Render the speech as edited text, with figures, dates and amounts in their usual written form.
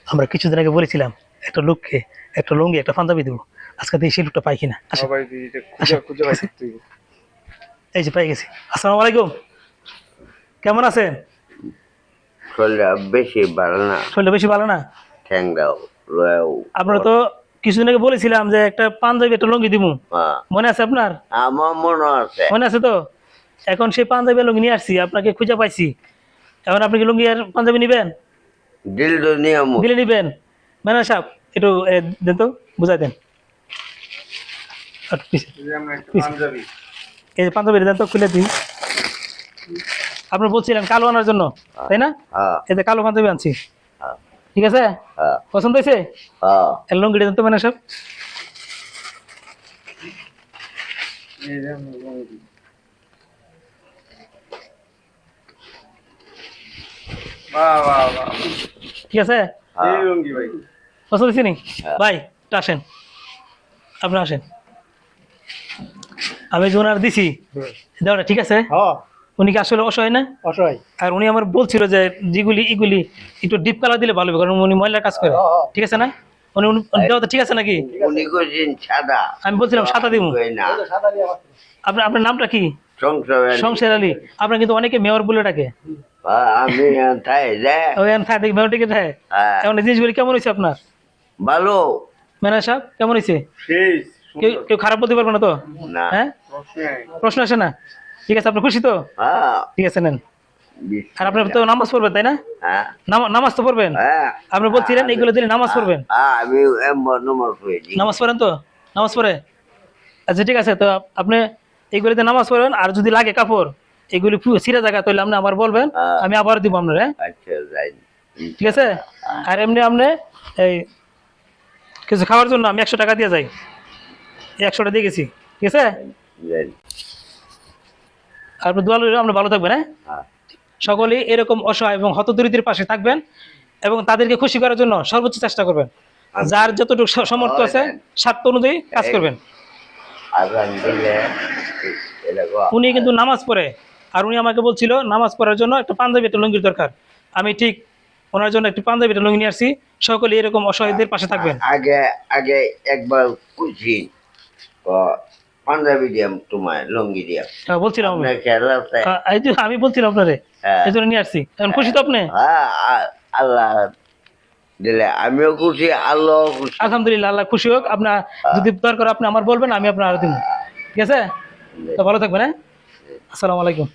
আমরা কিছুদিন আগে বলেছিলাম একটা লোককে একটা লুঙ্গি একটা পাঞ্জাবি দেবো, আজকে দেখি সেই লোকটা পাই কিনা। আসেন, সবাই খুঁজে পাইছি তুই। এই যে পাই গেছি। আসসালামু আলাইকুম, কেমন আছেন? শরীরটা বেশি ভালো না, শরীরটা বেশি ভালো না? ঠ্যাংটাও লয়াও। আপনারা তো কিছুদিন আগে বলেছিলাম যে একটা পাঞ্জাবি একটা লুঙ্গি দিব, মনে আছে আপনার? আমার মনে আছে। মনে আছে তো? এখন সেই পাঞ্জাবি আর লুঙ্গি নিয়ে আসছি, আপনাকে খুঁজে পাইছি। এখন আপনি কি লুঙ্গি আর পাঞ্জাবি নিবেন? দিল তো নিয়ম। দিলে নিবেন? ম্যানেজার সাহেব একটু দেন তো, বুঝাই দেন। আর পিছে- পিছে। এই যে পাঞ্জাবি দেন তো, খুলে দিন। আপনি বলছিলেন কালো আনার জন্য, তাই না? এই যে কালো পাঞ্জাবি আনছি, ঠিক আছে? পছন্দ হয়েছে? লুঙ্গিটা দেন তো ম্যানেজার সাহেব। ঠিক আছে, পছন্দ হয়েছে নি ভাই? একটু আসেন, আপনি আসেন। আমি যে ওনার দিছি দেওয়াটা ঠিক আছে? উনি কি আসলে অসহায় না? অসহায়। আর উনি আমার বলছিল যে যেগুলি এগুলি একটু ডিপ কালার দিলে ভালো হবে, কারণ উনি ময়লার কাজ করে, ঠিক আছে না? উনি দেওয়াটা ঠিক আছে নাকি? উনি কইছেন সাদা, আমি বলছিলাম সাদা দিব। কই না আপনার আপনার নামটা কি? সংসার। শমশের আলী। আপনার কিন্তু অনেকে মেয়র বলে ডাকে। আমি তাই যে ওই থাকে মেয়র টিকে থাকে। এমন জিনিসগুলি কেমন হয়েছে আপনার? ভালো ম্যানেজার সাহেব কেমন হয়েছে? সেই কেউ কেউ খারাপ বলতে পারবে না তো? না। হ্যাঁ, প্রশ্ন আসে না? ঠিক আছে, আপনি খুশি তো? ঠিক আছে, নেন। আর আপনি তো নামাজ পড়বেন তাই না? নামাজ তো পড়বেন। আপনি বলছিলেন এইগুলো দিলে নামাজ পড়বেন। আমি নামাজ পড়ি। নামাজ পড়েন তো? নামাজ পড়ে? আচ্ছা ঠিক আছে, তো আপনি এইগুলিতে নামাজ পড়বেন। আর যদি লাগে কাপড় এগুলি ছিঁড়ে জায়গা, তাহলে আপনি আবার বলবেন, আমি আবার দিব আপনার। হ্যাঁ, আচ্ছা যাই। ঠিক আছে। আর এমনি আপনি এই কিছু খাওয়ার জন্য আমি 100 টাকা দিয়ে যাই, 100টা দিয়ে গেছি, ঠিক আছে? আর আপনি দোয়া লইলে আপনি ভালো থাকবেন। হ্যাঁ, সকলেই এরকম অসহায় এবং হতদরিদ্রের পাশে থাকবেন এবং তাদেরকে খুশি করার জন্য সর্বোচ্চ চেষ্টা করবেন। যার যতটুকু সামর্থ্য আছে স্বার্থ অনুযায়ী কাজ করবেন। উনি কিন্তু নামাজ পড়ে, আর উনি আমাকে বলছিল নামাজ পড়ার জন্য একটা পাঞ্জাবি একটা লুঙ্গির দরকার। আমি ঠিক ওনার জন্য একটা পাঞ্জাবি একটা লুঙ্গি নিয়ে আসছি। সকলে এরকম অসহায়দের পাশে থাকবেন। আগে আগে একবার খুঁজি পাঞ্জাবি দিয়াম তোমায় লুঙ্গি দিয়া বলছিলাম আমি। খেলা আছে। এই যে আমি বলছিলাম আপনারে, এই জন্য নিয়ে আসছি। এখন খুশি তো আপনি? আল্লাহ দিলে আমিও খুশি, আল্লাহ খুশি। আলহামদুলিল্লাহ, আল্লাহ খুশি হোক। আপনার যদি দরকার আপনি আমার বলবেন, আমি আপনার আরো দিব, ঠিক আছে? তো ভালো থাকবেন। হ্যাঁ, আসসালামু আলাইকুম।